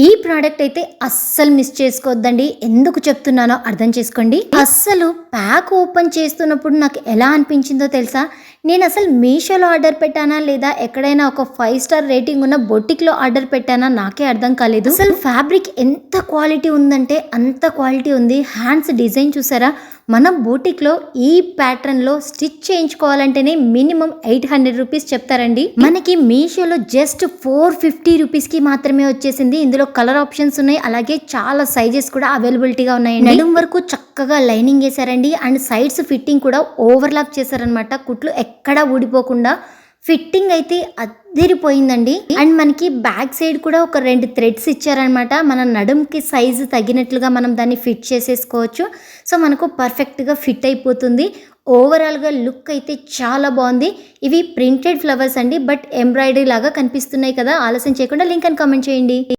ఈ ప్రోడక్ట్ అయితే అస్సలు మిస్ చేసుకోవద్దండి. ఎందుకు చెప్తున్నానో అర్థం చేసుకోండి. అస్సలు ప్యాక్ ఓపెన్ చేస్తున్నప్పుడు నాకు ఎలా అనిపించిందో తెలుసా? నేను అసలు మీషోలో ఆర్డర్ పెట్టానా లేదా ఎక్కడైనా ఒక 5 స్టార్ రేటింగ్ ఉన్న బొటిక్లో ఆర్డర్ పెట్టానా నాకే అర్థం కాలేదు. అసలు ఫ్యాబ్రిక్ ఎంత క్వాలిటీ ఉందంటే అంత క్వాలిటీ ఉంది. హ్యాండ్స్ డిజైన్ చూసారా? మన బూటిక్లో ఈ ప్యాటర్న్లో స్టిచ్ చేయించుకోవాలంటేనే మినిమం 800 రూపీస్ చెప్తారండి. మనకి మీషోలో జస్ట్ 450 రూపీస్కి మాత్రమే వచ్చేసింది. ఇందులో కలర్ ఆప్షన్స్ ఉన్నాయి, అలాగే చాలా సైజెస్ కూడా అవైలబిలిటీగా ఉన్నాయండి. నడుం వరకు చక్కగా లైనింగ్ వేసారండి అండ్ సైడ్స్ ఫిట్టింగ్ కూడా ఓవర్లాక్ చేశారనమాట. కుట్లు ఎక్కడా ఊడిపోకుండా ఫిట్టింగ్ అయితే అద్దరిపోయిందండి. అండ్ మనకి బ్యాక్ సైడ్ కూడా ఒక 2 థ్రెడ్స్ ఇచ్చారనమాట. మన నడుంకి సైజు తగినట్లుగా మనం దాన్ని ఫిట్ చేసేసుకోవచ్చు. సో మనకు పర్ఫెక్ట్గా ఫిట్ అయిపోతుంది. ఓవరాల్గా లుక్ అయితే చాలా బాగుంది. ఇవి ప్రింటెడ్ ఫ్లవర్స్ అండి, బట్ ఎంబ్రాయిడరీ లాగా కనిపిస్తున్నాయి కదా. ఆలస్యం చేయకుండా లింక్ అని కామెంట్ చేయండి.